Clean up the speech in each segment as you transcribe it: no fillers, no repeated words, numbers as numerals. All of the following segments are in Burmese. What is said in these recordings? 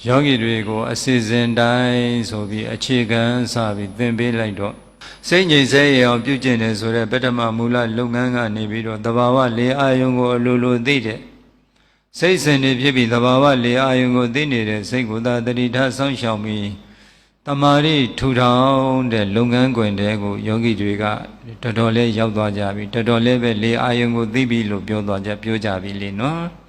ယောဂီတွေကိုအစီအစဉ်တိုင်းဆိုပြီးအခြေခံစပြီးသင်ပေးလိုက်တော့စိတ်ငြိမ်စေရအောင်ပြုကျင့်တယ်ဆိုတဲ့ပထမမူလလုပ်ငန်းကနေပြီးတော့သဘာဝလေအာယုံကိုအလိုလိုသိတဲ့စိတ်စဉ်တွေဖြစ်ပြီးသဘာဝလေအာယုံကိုသိနေတဲ့စိတ်ကိုသာတတိထားစောင့်ရှောက်ပြီးတမာရီထူထောင်တဲ့လုပ်ငန်းခွင်တွေကိုယောဂီတွေကတော်တော်လေးရောက်သွားကြပြီတော်တော်လေးပဲလေအာယုံကိုသိပြီလို့ပြောကြပြီလေနော်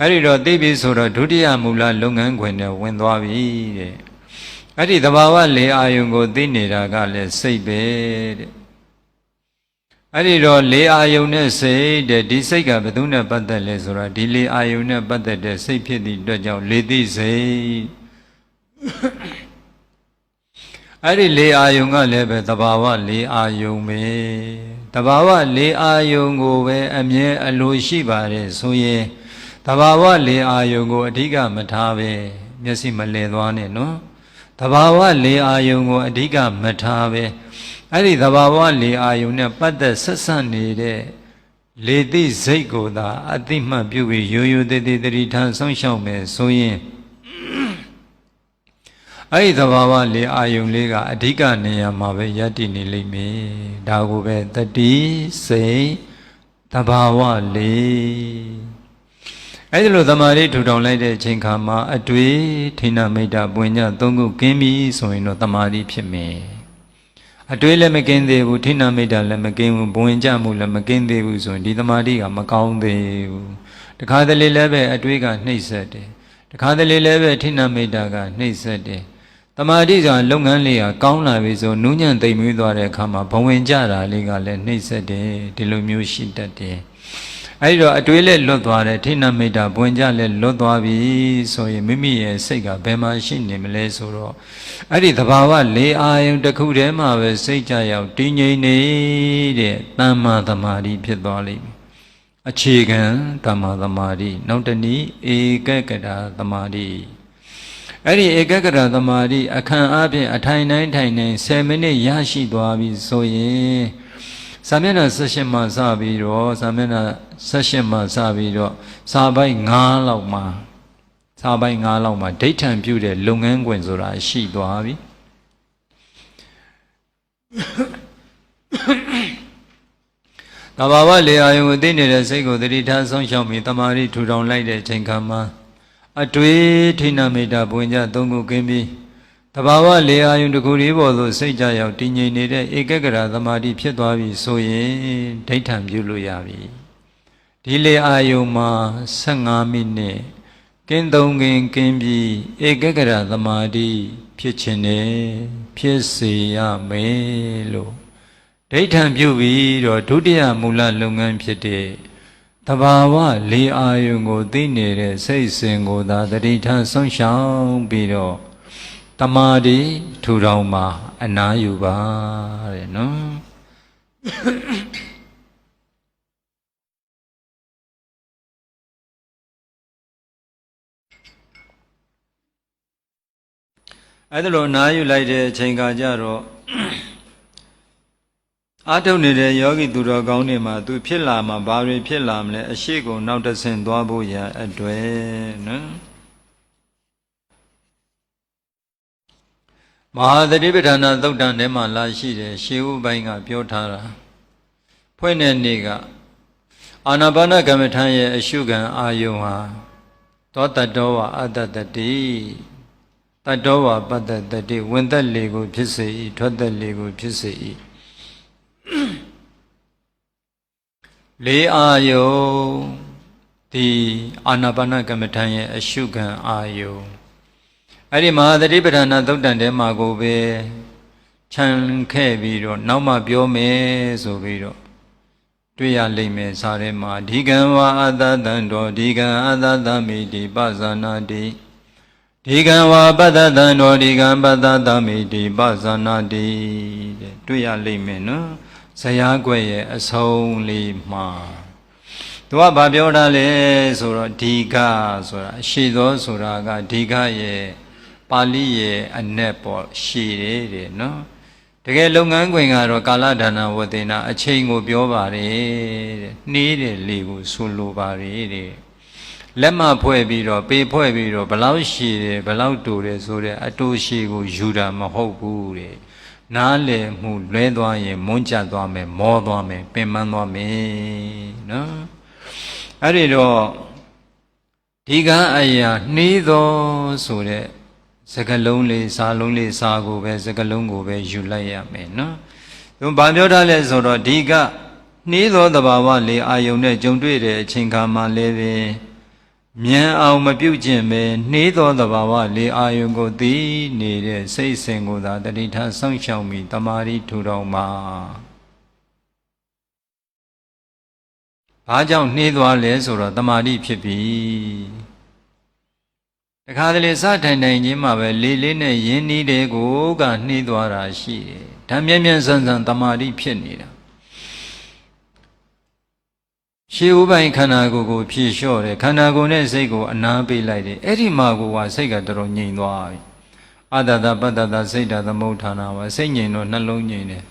အဲ့ဒီတော့သိပြီဆိုတော့ဒုတိယမူလလုပ်ငန်းခွင်နဲ့ဝင်သွားပြီတဲ့အဲ့ဒီသဘာဝလေအာယုံကိုသိနေတာကလည်းစိတ်ပဲတဲ့အဲ့ဒီတော့လေအာယုံနဲ့စိတ်တဲ့ဒီစိတ်ကဘယ်သူနဲ့ပတ်သက်လဲဆိုတော့ဒီလေအာယုံနဲ့ပတ်သက်တဲ့စိတ်ဖြစ်သည့်အတွက်ကြောင့်လေသိစိတ်အဲ့ဒီလေအာယုံကလည်းပဲသဘာဝလေအာယုံပဲသဘာဝလေအာယုံကိုပဲအမြဲအလိုရှိပါတယ်ဆိုရင်သဘာဝလေအာယုံကိုအဓိကမထားပဲမျက်စိမလဲသွားနဲ့နော်သဘာဝလေအာယုံကိုအဓိကမထားပဲအဲ့ဒီသဘာဝလေအာယုံနဲ့ပတ်သက်ဆက်ဆံနေတဲ့လေသိစိတ်ကိုသာအတိမှတ်ပြုပြီးရိုးရိုးသေးသေးတတိထားဆောင်ရှောက်မယ်ဆိုရင်အဲ့ဒီသဘာဝလေအာယုံလေးကအဓိကနေရာမှာပဲယက်တည်နေလိမ့်မယ်ဒါကိုပဲတတိစိတ်သဘာဝလေအဲ့ဒီလိုသမာဓိထူထောင်လိုက်တဲ့အချိန်ခါမှာအတွေ့ထိဏမိတ်တာပွင့်ညသုံးခုကင်းပြီဆိုရင်တော့သမာဓိဖြစ်မယ်အတွေ့လည်းမကင်းသေးဘူးထိဏမိတ်တာလည်းမကင်းဘူးပွင့်ကြမှုလည်းမကင်းသေးဘူးဆိုရင်ဒီသမာဓိကမကောင်းသေးဘူးတခါတလေလည်းပဲအတွေ့ကနှိမ့်ဆက်တယ်တခါတလေလည်းပဲထိဏမိတ်တာကနှိမ့်ဆက်တယ်သမာဓိဆိုလုပ်ငန်းလေးကကောင်းလာပြီဆိုနူးညံ့သိမ်မွေးသွားတဲ့အခါမှာဘဝင်ကြတာလေးကလည်းနှိမ့်ဆက်တယ်ဒီလိုမျိုးရှိတတ်တယ်အဲ့ဒီတော့အတွေးလည်းလွတ်သွားတယ်ထိဏမိတ်တာဘဝင်ကြလည်းလွတ်သွားပြီဆိုရင်မိမိရဲ့စိတ်ကဘယ်မှာရှိနေမလဲဆိုတော့အဲ့ဒီသဘာဝလေအာယုံတစ်ခုတည်းမှာပဲစိတ်ကြရောက်တည်ငြိမ်နေတဲ့တမ္မာသမာဓိဖြစ်သွားလိမ့်မယ်အခြေခံတမ္မာသမာဓိနောက်တနည်းဧကဂတသမာဓိအဲ့ဒီဧကဂတသမာဓိအခန့်အားဖြင့်အထိုင်တိုင်းထိုင်တိုင်း10မိနစ်ရရှိသွားပြီဆိုရင်စာမျက်နှာ18မှာစပြီးတော့စာမျက်နှာ18မှာစပြီးတော့စာပိုက်9လောက်မှာဒိဋ္ဌံပြုတဲ့လုပ်ငန်းခွင်ဆိုတာရှိသွားပြီတဘာဝလေအာယုံကိုသိနေတဲ့စိတ်ကိုတတိထားဆုံးရှောက်ပြီးတမာရီထူထောင်လိုက်တဲ့အချိန်ခါမှာအတွေ့ထိဏမိတ်တာပွင့်ကြသုံးခုကင်းပြီးတဘာဝလေအာယုံတစ်ခုလေးပေါ်သို့စိတ်ကြရောက်တည်ငြိမ်နေတဲ့ဧကဂရသမာဓိဖြစ်သွားပြီဆိုရင်ဒိဋ္ဌံပြုလို့ရပြီဒီလေအာယုံမှာ15မိနစ်ကင်းသုံးကင်းပြီးဧကဂရသမာဓိဖြစ်ခြင်းနဲ့ဖြစ်စေရမယ်လို့ဒိဋ္ဌံပြုပြီးတော့ဒုတိယမူလလုပ်ငန်းဖြစ်တဲ့တဘာဝလေအာယုံကိုသိနေတဲ့စိတ်စဉ်ကိုသာတတိထားဆုံးရှောင်ပြီးတော့တမာတိထူထောင်မှာအနာယူပါတဲ့နော်အဲ့ဒါလိုအနာယူလိုက်တဲ့အချိန်ကကြတော့အာထုတ်နေတဲ့ယောဂီသူတော်ကောင်းတွေမှာသူဖြစ်လာမှာဘာတွေဖြစ်လာမလဲအရှိကိုနောက်တစ်ဆင့်သွားဖို့ရအတွက်နော်မဟာသတိပဋ္ဌာန်သုတ်တန်ထဲမှာလာရှိတယ်ရှေးဥပိုင်းကပြောထားတာဖွင့်တဲ့နေ့ကအာနာပါနကမ္မထာရဲ့အရှုခံအာယုံဟာသောတတောဝအတ္တတတိတတောဝပတ္တတတိဝင်သက်လေကိုဖြစ်စေ၏ထွက်သက်လေကိုဖြစ်စေ၏လေအာယုံဒီအာနာပါနကမ္မထာရဲ့အရှုခံအာယုံအဲ့ဒီမဟာသတိပဋ္ဌာန်သုတ်တန်ထဲမှာကိုပဲခြံခဲ့ပြီးတော့နောက်မှပြောမယ်ဆိုပြီးတော့တွေ့ရလိမ့်မယ်စာထဲမှာဒီကံဝါအတ္တတံတော်ဒီကံအတ္တသမိတိပဇာနာတိဒီကံဝါပတ္တတံတော်ဒီကံပတ္တသမိတိပဇာနာတိတဲ့တွေ့ရလိမ့်မယ်နော်ဇယားကွက်ရဲ့အဆုံးလေးမှာသူကဘာပြောတာလဲဆိုတော့ဒီကဆိုတာအရှိသောဆိုတာကဒီကရဲ့ပါဠိရဲ့အ내ပေါ့ရှည်တယ်တဲ့နော်တကယ်လုပ်ငန်းခွင်ကတော့ကာလဒါနဝတေနာအချိန်ကိုပြောပါတယ်တဲ့နှေးတယ်လေကိုဆိုလိုပါတယ်တဲ့ လက်မဖွဲ့ပြီးတော့ပေဖွဲ့ပြီးတော့ဘလောက်ရှည်တယ်ဘလောက်တူတယ်ဆိုတဲ့အတူရှည်ကိုယူတာမဟုတ်ဘူးတဲ့နားလည်မှုလွဲသွားရင်မွန်းကျသွားမယ်မောသွားမယ်ပင်ပန်းသွားမယ်နော်အဲ့ဒီတော့ဒီကအရာနှီးသောဆိုတဲ့စကလုံးလေးစာလုံးလေးစာကိုပဲစကလုံးကိုပဲယူလိုက်ရမယ်နော်သူဘာပြောထားလဲဆိုတော့ဒီကနှီးသောသဘာဝလေးအာယုန်နဲ့ကြုံတွေ့တဲ့အချိန်ခါမှလည်းပဲမြန်အောင်မပြုတ်ခြင်းပဲနှီးသောသဘာဝလေးအာယုန်ကိုသိနေတဲ့စိတ်စဉ်ကိုသာတတိထားစောင့်ရှောက်ပြီးတမာရီထူထောင်ပါဘာကြောင့်နှီးသွားလဲဆိုတော့တမာရီဖြစ်ပြီတခါတလေစထိုင်တိုင်းချင်းမှာပဲလေးလေးနဲ့ရင်းနှီးတဲ့ကိုကနှီးသွားတာရှိတယ်ဒါမြဲမြဲဆန်းဆန်းတမာရီဖြစ်နေတာရှေးဥပိုင်းခန္ဓာကိုယ်ကိုဖြည့်လျှော့တယ်ခန္ဓာကိုယ်နဲ့စိတ်ကိုအနားပေးလိုက်တယ်အဲ့ဒီမှာကိုကစိတ်ကတော်တော်ငြိမ်သွားပြီအတ္တတပတ္တတစိတ်တသမုဋ္ဌာနာပါစိတ်ငြိမ်တော့နှလုံးငြိမ်တယ်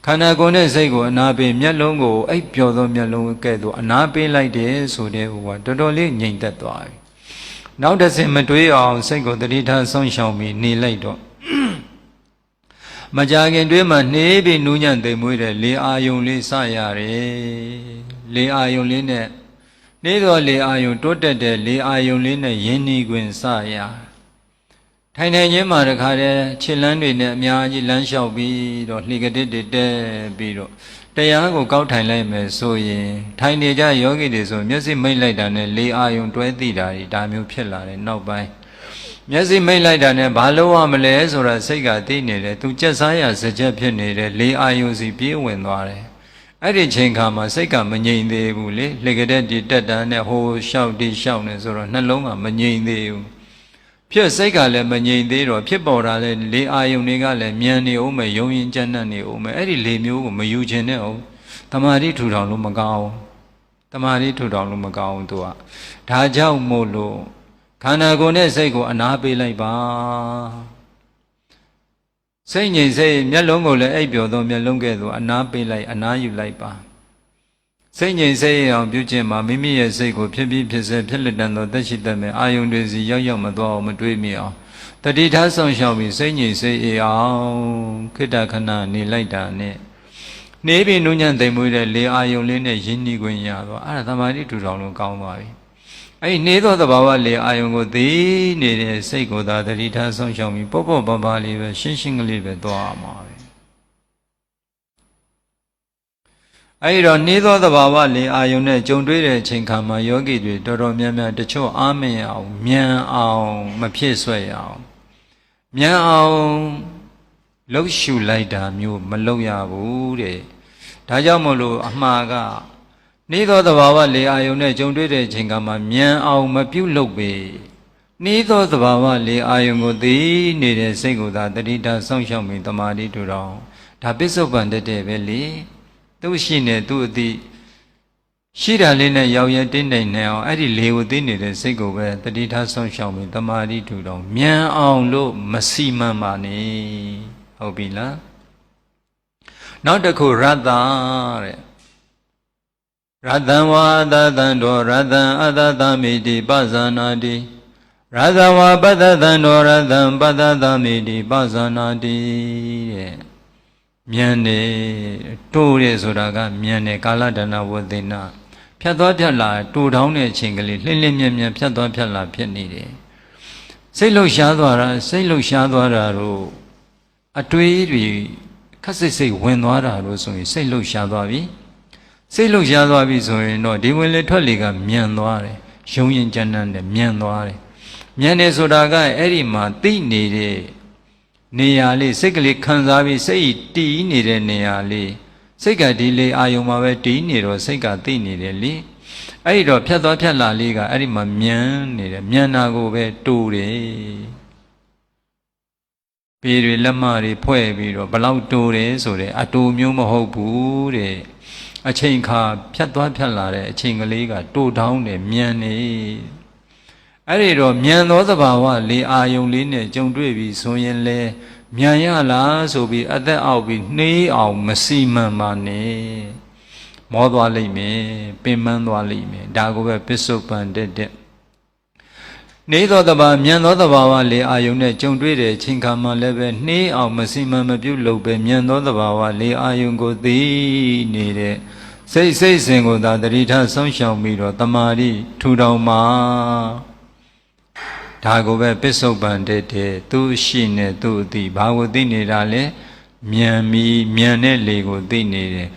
ခန္ဓာကိုယ်နဲ့စိတ်ကိုအနားပေးမျက်လုံးကိုအိပ်ပျော်သောမျက်လုံးကဲ့သို့အနားပေးလိုက်တယ်ဆိုတဲ့ဟိုကတော်တော်လေးငြိမ်သက်သွားပြီနောက်တစ်ဆင့်မတွေးအောင်စိတ်ကိုတတိထားဆုံးရှောင်ပြီးနေလိုက်တော့မကြခင်တွေးမှနှေးပြီးနူးညံ့သိမ်မွေးတဲ့လေအာယုံလေးစရတယ်လေအာယုံလေးနဲ့နေတော်လေအာယုံတိုးတက်တဲ့လေအာယုံလေးနဲ့ယဉ်နီခွင်စရထိုင်ခြင်းမှာတခါတည်းခြေလမ်းတွေနဲ့အများကြီးလမ်းလျှောက်ပြီးတော့လှေကတစ်တွေတက်ပြီးတော့တရားကိုကောက်ထိုင်လိုက်မယ်ဆိုရင်ထိုင်နေကြယောဂီတွေဆိုမျက်စိမိတ်လိုက်တာနဲ့လေအာယုံတွဲသိတာတွေဒါမျိုးဖြစ်လာတယ်နောက်ပိုင်းမျက်စိမိတ်လိုက်တာနဲ့ဘာလို့ရမလဲဆိုတာစိတ်ကသိနေတယ်သူကြက်စားရစကြက်ဖြစ်နေတယ်လေအာယုံစီပြေးဝင်သွားတယ်အဲ့ဒီချိန်ခါမှာစိတ်ကမငြိမ်သေးဘူးလေလှေကတဲ့ဒီတက်တန်းနဲ့ဟိုလျှောက်ဒီလျှောက်နေဆိုတော့နှလုံးကမငြိမ်သေးဘူးဖြစ်စိတ်ကလည်းမငြိမ်သေးတော့ဖြစ်ပေါ်တာလေလေအာယုန်တွေကလည်းမြန်နေအောင်မယ်ယုံရင်ကြမ်းတမ်းနေအောင်မယ်အဲ့ဒီလေမျိုးကိုမယူခြင်းနဲ့အောင်တမာတိထူထောင်လို့မကောင်းတမာတိထူထောင်လို့မကောင်းသူကဒါကြောင့်မို့လို့ခန္ဓာကိုယ်နဲ့စိတ်ကိုအနာပေးလိုက်ပါစိတ်ငြိမ်စိတ်မျက်လုံးကိုလည်းအိပ်ပျော်သောမျက်လုံးကဲ့သို့အနာပေးလိုက်အနာယူလိုက်ပါစိတ်ငြိမ်စိတ်အောင်ပြုခြင်းမှာမိမိရဲ့စိတ်ကိုဖြစ်ပြီးဖြစ်စေဖြစ်လက်တန်သောသက်ရှိတတ်မဲ့အာယုန်တွေစီရောက်ရောက်မသွားအောင်မတွေးမိအောင်တတိထားဆောင်ရှောက်ပြီးစိတ်ငြိမ်စိတ်အောင်ခိတ္တခဏနေလိုက်တာနဲ့နေပြီးနုညံ့သိမ်မွေးတဲ့လေအာယုန်လေးနဲ့ယဉ်နီခွင့်ရသွားအဲ့ဒါသမာဓိထူထောင်လို့ကောင်းသွားပြီအဲ့ဒီနေသောသဘာဝလေအာယုန်ကိုသိနေတဲ့စိတ်ကိုသာတတိထားဆောင်ရှောက်ပြီးပေါ့ပေါ့ပါပါလေးပဲရှင်းရှင်းကလေးပဲသွားမှာပဲအဲ့ဒီတော့နေသောသဘာဝလေအာယုန်နဲ့ကြုံတွေ့တဲ့အချိန်ခါမှာယောဂီတွေတော်တော်များများတချို့အားမရအောင်မြန်အောင်မဖြစ်ဆွဲရအောင်မြန်အောင်လှုပ်ရှုလိုက်တာမျိုးမလုပ်ရဘူးတဲ့ဒါကြောင့်မို့လို့အမှားကနေသောသဘာဝလေအာယုန်နဲ့ကြုံတွေ့တဲ့အချိန်ခါမှာမြန်အောင်မပြုတ်လုပ်ပေနေသောသဘာဝလေအာယုန်ကိုသိနေတဲ့စိတ်ကိုသာတတိထားစောင့်ရှောက်ပြီးတမာတိထူထောင်ဒါပစ္စုပန်တက်တဲ့ပဲလေသူရှိနေသူအသိရှိတာလေးနဲ့ရောက်ရဲတင်းနေနေအောင်အဲ့ဒီလေကိုသိနေတဲ့စိတ်ကိုပဲတတိထားဆောင်ရှောင်ပြီးတမာတိထူထောင်မြန်အောင်လို့မစီမံပါနဲ့ဟုတ်ပြီလားနောက်တစ်ခုရတ္တတဲ့ရတ္တံဝါသတံတောရတ္တံအတ္တမိတိပဇာနာတိရတ္တဝါပတ္တံတောရတ္တံပတ္တမိတိပဇာနာတိတဲ့မြန်နေတိုးရဲဆိုတာကမြန်နေကာလဒနာဝသေနဖြတ်သွားဖြတ်လာတူထောင်းတဲ့အချိန်ကလေးလှင့်လှင့်မြန်မြန်ဖြတ်သွားဖြတ်လာဖြစ်နေတယ်စိတ်လှုပ်ရှားသွားတာစိတ်လှုပ်ရှားသွားတာတို့အတွေးတွေခက်စိတ်စိတ်ဝင်သွားတာတို့ဆိုရင်စိတ်လှုပ်ရှားသွားပြီစိတ်လှုပ်ရှားသွားပြီဆိုရင်တော့ဒီဝင်လေထွက်လေကမြန်သွားတယ်ယုံရင်ကြမ်းတမ်းတယ်မြန်သွားတယ်မြန်နေဆိုတာကအဲ့ဒီမှာသိနေတဲ့နေရာလေးစိတ်ကလေးခံစားပြီးစိတ်တည်နေတဲ့နေရာလေးစိတ်ကဒီလေအာယုံမှာပဲတည်နေတော့စိတ်ကသိနေတယ်လေအဲ့ဒီတော့ဖြတ်သွားဖြတ်လာလေးကအဲ့ဒီမှာမြန်နေတယ်မြန်တာကိုပဲတူတယ်ပေတွေလက်မတွေဖွဲ့ပြီးတော့ဘလောက်တူတယ်ဆိုတဲ့အတူမျိုးမဟုတ်ဘူးတဲ့အချိန်ခါဖြတ်သွားဖြတ်လာတဲ့အချိန်ကလေးကတူထောင်းတယ်မြန်နေအဲ့ဒီတော့မြန်သောသဘာဝလေအာယုံလေးနဲ့ကြုံတွေ့ပြီဆိုရင်လေမြန်ရလားဆိုပြီးအသက်အောက်ပြီးနှေးအောင်မစီမံပါနဲ့မောသွားလိမ့်မယ်ပင်ပန်းသွားလိမ့်မယ်ဒါကိုပဲပစ္စုပန်တက် နေသောတဘာမြန်သောတဘာဝလေအာယုန်နဲ့ကြုံတွေ့တဲ့ချိန်ခါမှလည်းပဲနှေးအောင်မစီမံမပြုတ်လို့ပဲမြန်သောတဘာဝလေအာယုန်ကိုသိနေတဲ့စိတ်စဉ်ကိုသာတတိထဆုံးရှောင်ပြီးတော့တမာတိထူထောင်မှာဒါကိုပဲပစ္စုပန်တဲ့သူရှိနေသူအသိဘာကိုသိနေတာလဲမြန်တဲ့လေကိုသိနေတယ်